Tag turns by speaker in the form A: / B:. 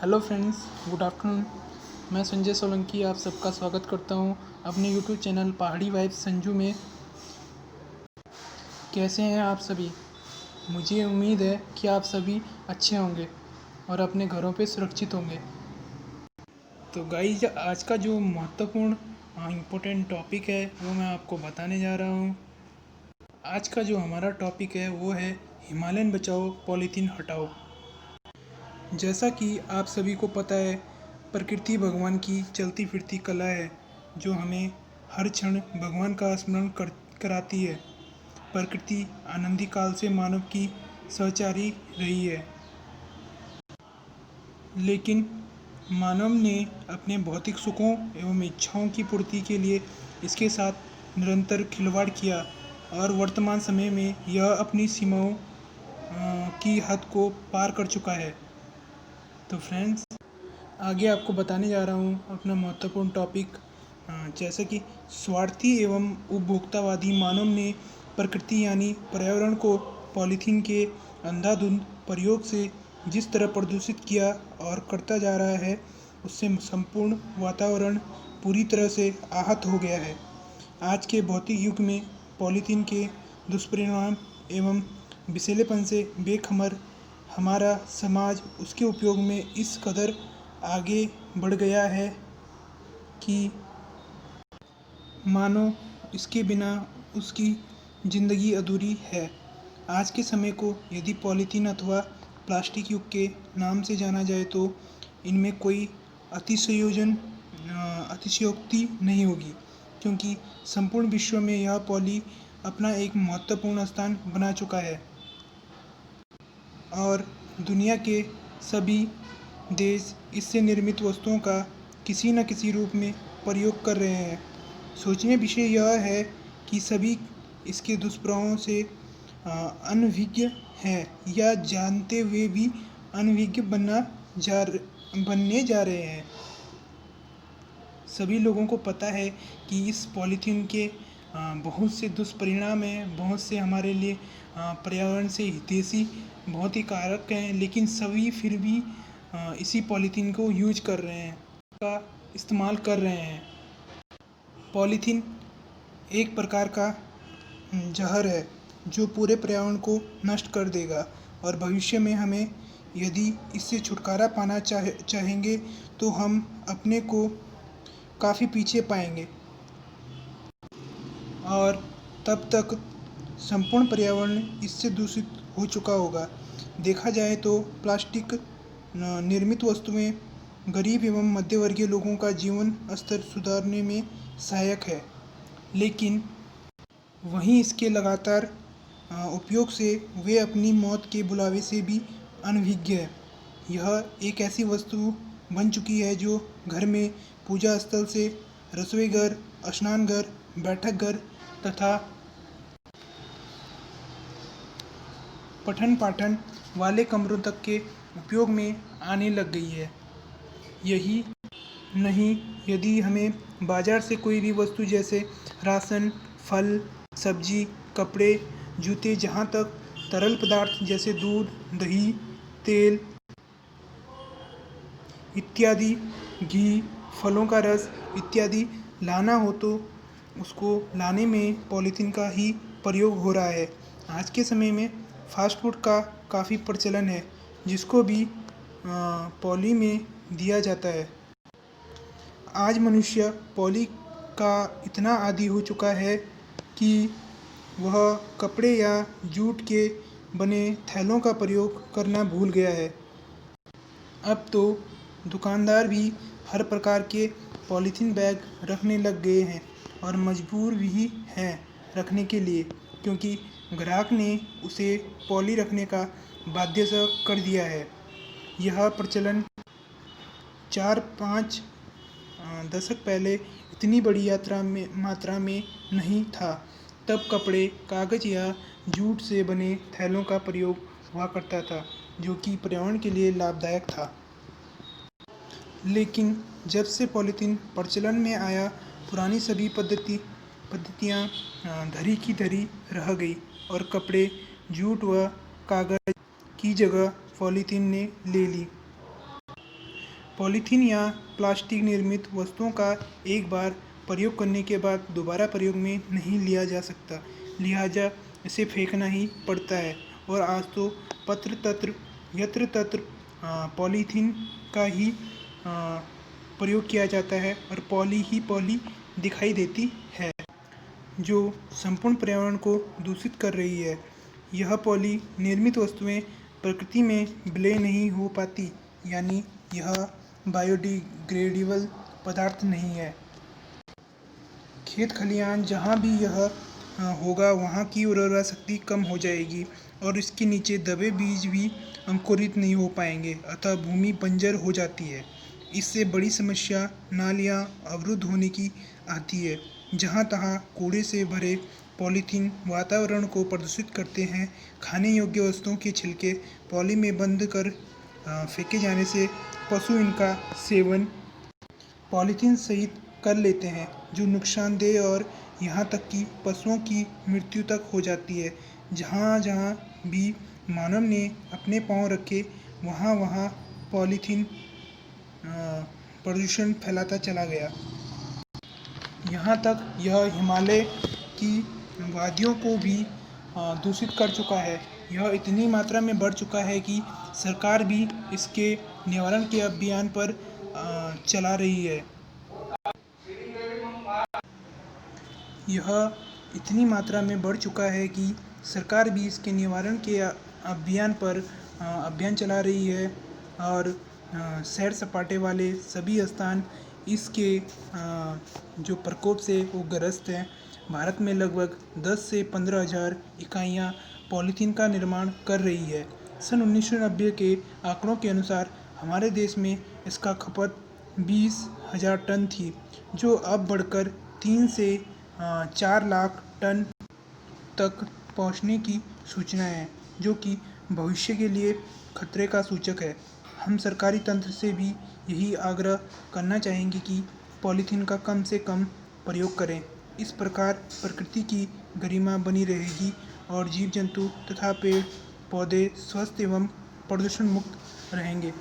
A: Hello friends, good afternoon. मैं संजय सोलंकी आप सबका स्वागत करता हूं अपने यूट्यूब चैनल पहाड़ी वाइब्स संजू में। कैसे हैं आप सभी? मुझे उम्मीद है कि आप सभी अच्छे होंगे और अपने घरों पे सुरक्षित होंगे। तो गाइज, आज का जो महत्वपूर्ण इम्पोर्टेंट टॉपिक है वो मैं आपको बताने जा रहा हूँ। आज का जो हमारा टॉपिक है वो है हिमालयन बचाओ, पॉलीथीन हटाओ। जैसा कि आप सभी को पता है, प्रकृति भगवान की चलती फिरती कला है जो हमें हर क्षण भगवान का स्मरण कराती है। प्रकृति आनंदी काल से मानव की सहचारी रही है, लेकिन मानव ने अपने भौतिक सुखों एवं इच्छाओं की पूर्ति के लिए इसके साथ निरंतर खिलवाड़ किया और वर्तमान समय में यह अपनी सीमाओं की हद को पार कर चुका है। तो फ्रेंड्स, आगे आपको बताने जा रहा हूँ अपना महत्वपूर्ण टॉपिक। जैसे कि स्वार्थी एवं उपभोक्तावादी मानव ने प्रकृति यानी पर्यावरण को पॉलीथीन के अंधाधुंध प्रयोग से जिस तरह प्रदूषित किया और करता जा रहा है, उससे संपूर्ण वातावरण पूरी तरह से आहत हो गया है। आज के भौतिक युग में पॉलीथीन के दुष्परिणाम एवं विषैलेपन से बेखबर हमारा समाज उसके उपयोग में इस कदर आगे बढ़ गया है कि मानो इसके बिना उसकी ज़िंदगी अधूरी है। आज के समय को यदि पॉलीथीन अथवा प्लास्टिक युग के नाम से जाना जाए तो इनमें कोई अतिशयोक्ति नहीं होगी, क्योंकि संपूर्ण विश्व में यह पॉली अपना एक महत्वपूर्ण स्थान बना चुका है और दुनिया के सभी देश इससे निर्मित वस्तुओं का किसी न किसी रूप में प्रयोग कर रहे हैं। सोचनीय विषय यह है कि सभी इसके दुष्प्रभावों से अनभिज्ञ हैं या जानते हुए भी अनभिज्ञ बनने जा रहे हैं। सभी लोगों को पता है कि इस पॉलीथीन के बहुत से दुष्परिणाम हैं, बहुत से हमारे लिए पर्यावरण से हितैषी बहुत ही कारक हैं, लेकिन सभी फिर भी इसी पॉलीथीन को यूज कर रहे हैं, का इस्तेमाल कर रहे हैं। पॉलीथीन एक प्रकार का जहर है जो पूरे पर्यावरण को नष्ट कर देगा और भविष्य में हमें यदि इससे छुटकारा पाना चाहेंगे तो हम अपने को काफ़ी पीछे पाएंगे और तब तक संपूर्ण पर्यावरण इससे दूषित हो चुका होगा। देखा जाए तो प्लास्टिक निर्मित वस्तुएं गरीब एवं मध्यवर्गीय लोगों का जीवन स्तर सुधारने में सहायक है, लेकिन वहीं इसके लगातार उपयोग से वे अपनी मौत के बुलावे से भी अनभिज्ञ है। यह एक ऐसी वस्तु बन चुकी है जो घर में पूजा स्थल से रसोई घर, स्नान घर, बैठक घर तथा पठन पाठन वाले कमरों तक के उपयोग में आने लग गई है। यही नहीं, यदि हमें बाज़ार से कोई भी वस्तु जैसे राशन, फल, सब्जी, कपड़े, जूते, जहाँ तक तरल पदार्थ जैसे दूध, दही, तेल इत्यादि, घी, फलों का रस इत्यादि लाना हो तो उसको लाने में पॉलीथीन का ही प्रयोग हो रहा है। आज के समय में फास्ट फूड का काफ़ी प्रचलन है, जिसको भी पॉली में दिया जाता है। आज मनुष्य पॉली का इतना आदी हो चुका है कि वह कपड़े या जूट के बने थैलों का प्रयोग करना भूल गया है। अब तो दुकानदार भी हर प्रकार के पॉलीथीन बैग रखने लग गए हैं और मजबूर भी हैं रखने के लिए, क्योंकि ग्राहक ने उसे पॉली रखने का बाध्य सा कर दिया है। यह प्रचलन 4-5 दशक पहले इतनी बड़ी मात्रा में नहीं था। तब कपड़े, कागज़ या जूट से बने थैलों का प्रयोग हुआ करता था, जो कि पर्यावरण के लिए लाभदायक था। लेकिन जब से पॉलीथीन प्रचलन में आया, पुरानी सभी पद्धतियाँ धरी की धरी रह गई और कपड़े, जूट व कागज़ की जगह पॉलीथीन ने ले ली। पॉलीथीन या प्लास्टिक निर्मित वस्तुओं का एक बार प्रयोग करने के बाद दोबारा प्रयोग में नहीं लिया जा सकता, लिहाजा इसे फेंकना ही पड़ता है। और आज तो पत्र तत्र यत्र तत्र पॉलीथीन का ही प्रयोग किया जाता है और पॉली ही पॉली दिखाई देती है, जो संपूर्ण पर्यावरण को दूषित कर रही है। यह पॉली निर्मित वस्तुएं प्रकृति में विलय नहीं हो पाती, यानी यह बायोडिग्रेडेबल पदार्थ नहीं है। खेत खलिहान जहाँ भी यह होगा वहाँ की उर्वरा शक्ति कम हो जाएगी और इसके नीचे दबे बीज भी अंकुरित नहीं हो पाएंगे, अतः भूमि बंजर हो जाती है। इससे बड़ी समस्या नालियाँ अवरुद्ध होने की आती है। जहाँ तहाँ कूड़े से भरे पॉलीथीन वातावरण को प्रदूषित करते हैं। खाने योग्य वस्तुओं के छिलके पॉली में बंद कर फेंके जाने से पशु इनका सेवन पॉलीथीन सहित कर लेते हैं, जो नुकसानदेह और यहाँ तक कि पशुओं की मृत्यु तक हो जाती है। जहाँ जहाँ भी मानव ने अपने पांव रखे वहाँ वहाँ पॉलीथीन प्रदूषण फैलाता चला गया। यहाँ तक यह हिमालय की वादियों को भी दूषित कर चुका है। यह इतनी मात्रा में बढ़ चुका है कि सरकार भी इसके निवारण के अभियान पर चला रही है। यह इतनी मात्रा में बढ़ चुका है कि सरकार भी इसके निवारण के अभियान पर अभियान चला रही है और सैर सपाटे वाले सभी स्थान इसके जो प्रकोप से वो ग्रस्त हैं। भारत में लगभग 10 से 15 हज़ार इकाइयाँ पॉलीथीन का निर्माण कर रही है। सन 1990 के आंकड़ों के अनुसार हमारे देश में इसका खपत 20,000 टन थी, जो अब बढ़कर 3 से 4 लाख टन तक पहुंचने की सूचना है, जो कि भविष्य के लिए खतरे का सूचक है। हम सरकारी तंत्र से भी यही आग्रह करना चाहेंगे कि पॉलीथीन का कम से कम प्रयोग करें। इस प्रकार प्रकृति की गरिमा बनी रहेगी और जीव जंतु तथा पेड़ पौधे स्वस्थ एवं प्रदूषण मुक्त रहेंगे।